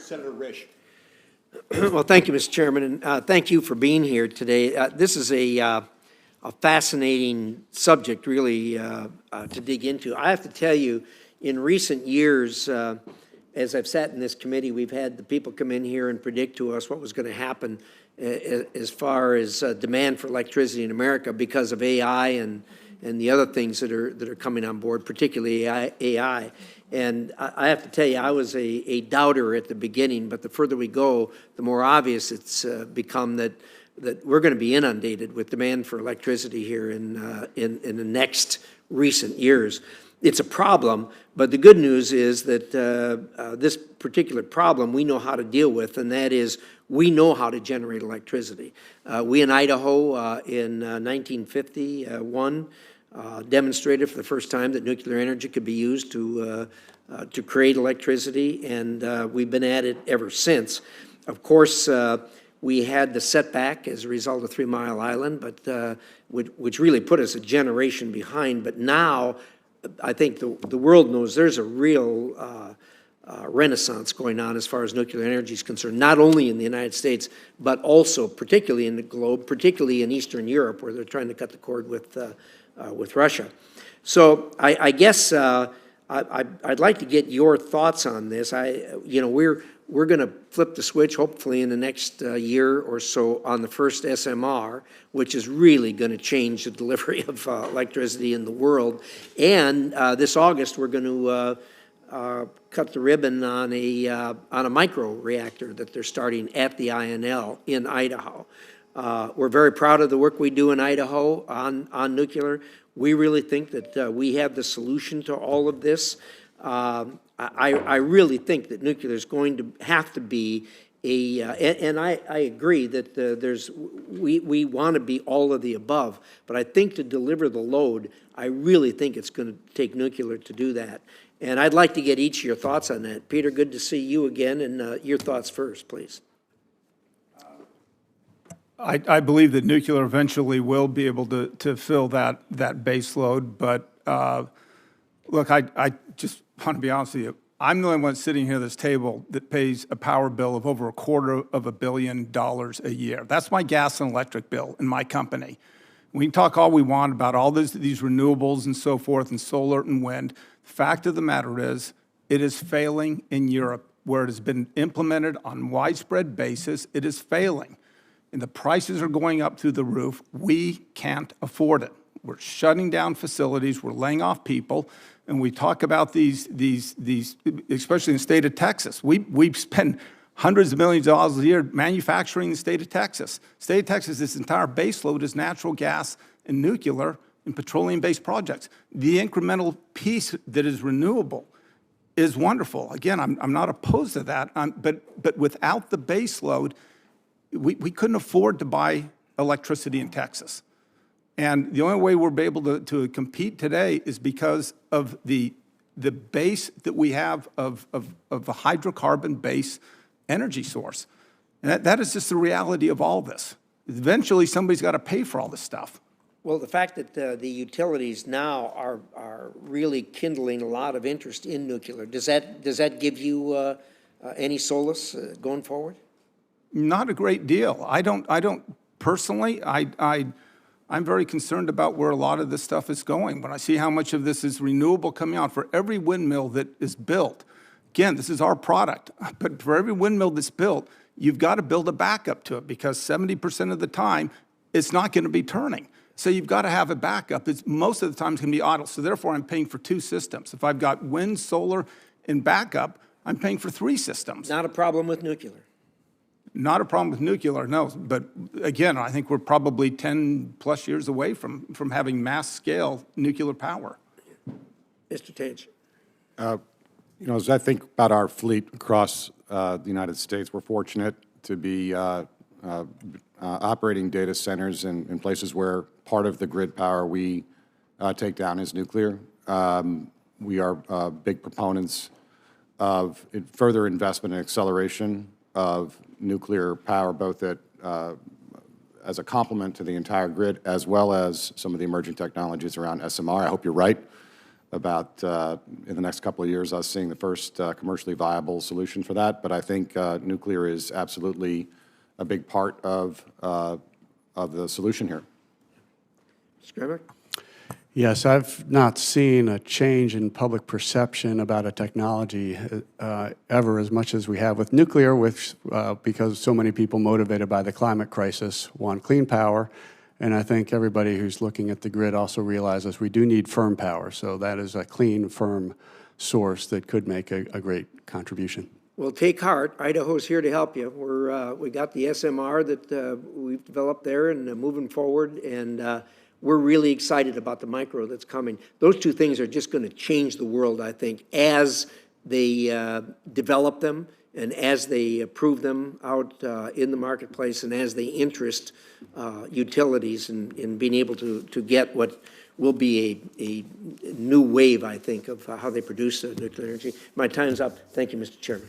Senator Risch. Well, thank you, Mr. Chairman, and thank you for being here today. This is a fascinating subject, really, to dig into. I have to tell you, in recent years, as I've sat in this committee, we've had the people come in here and predict to us what was going to happen as far as demand for electricity in America because of AI and the other things that are coming on board, particularly AI. And I have to tell you, I was a doubter at the beginning, but the further we go, the more obvious it's become that we're going to be inundated with demand for electricity here in the next recent years. It's a problem, but the good news is that this particular problem we know how to deal with, and that is we know how to generate electricity. We in Idaho in 1951 demonstrated for the first time that nuclear energy could be used to create electricity, and we've been at it ever since. Of course, we had the setback as a result of 3 Mile Island, but which really put us a generation behind. But now, I think the world knows there's a real renaissance going on as far as nuclear energy is concerned, not only in the United States, but also particularly in the globe, particularly in Eastern Europe, where they're trying to cut the cord with Russia. So I guess I'd like to get your thoughts on this. We're going to flip the switch, hopefully, in the next year or so on the first SMR, which is really going to change the delivery of electricity in the world. And this August, we're going to cut the ribbon on a micro reactor that they're starting at the INL in Idaho. We're very proud of the work we do in Idaho on nuclear. We really think that we have the solution to all of this. I really think that nuclear is going to have to be and I agree that we want to be all of the above, but I think to deliver the load, I really think it's going to take nuclear to do that. And I'd like to get each of your thoughts on that. Peter, good to see you again, and your thoughts first, please. I believe that nuclear eventually will be able to fill that base load, but look, I just want to be honest with you. I'm the only one sitting here at this table that pays a power bill of over $250 million a year. That's my gas and electric bill in my company. We can talk all we want about all these renewables and so forth and solar and wind. The fact of the matter is it is failing in Europe where it has been implemented on widespread basis. It is failing. And the prices are going up through the roof. We can't afford it. We're shutting down facilities. We're laying off people. And we talk about these, especially in the state of Texas. We spend hundreds of millions of dollars a year manufacturing the state of Texas. State of Texas, this entire base load is natural gas and nuclear and petroleum-based projects. The incremental piece that is renewable is wonderful. Again, I'm not opposed to that, but without the base load, we couldn't afford to buy electricity in Texas. And the only way we're able to compete today is because of the base that we have of a hydrocarbon-based energy source. And that is just the reality of all this. Eventually, somebody's got to pay for all this stuff. Well, the fact that the utilities now are really kindling a lot of interest in nuclear, does that give you any solace going forward? Not a great deal. I don't personally. I'm very concerned about where a lot of this stuff is going. When I see how much of this is renewable coming out, for every windmill that is built, again, this is our product, but for every windmill that's built, you've got to build a backup to it because 70% of the time, it's not going to be turning. So you've got to have a backup. Most of the time it's going to be idle. So therefore, I'm paying for 2 systems. If I've got wind, solar, and backup, I'm paying for 3 systems. Not a problem with nuclear. Not a problem with nuclear, no. But again, I think we're probably 10 plus years away from having mass scale nuclear power. Mr. Tage. As I think about our fleet across the United States, we're fortunate to be operating data centers in places where part of the grid power we take down is nuclear. We are big proponents of further investment and acceleration of nuclear power, both as a complement to the entire grid, as well as some of the emerging technologies around SMR. I hope you're right. about, in the next couple of years, us seeing the first commercially viable solution for that. But I think nuclear is absolutely a big part of the solution here. Mr. Greenberg? Yes, I've not seen a change in public perception about a technology ever as much as we have with nuclear, because so many people motivated by the climate crisis want clean power. And I think everybody who's looking at the grid also realizes we do need firm power. So that is a clean, firm source that could make a great contribution. Well, take heart. Idaho's here to help you. We got the SMR that we've developed there and moving forward, and we're really excited about the micro that's coming. Those two things are just going to change the world, I think, as they develop them and as they prove them out in the marketplace and as they interest utilities in being able to get what will be a new wave, I think, of how they produce nuclear energy. My time's up. Thank you, Mr. Chairman.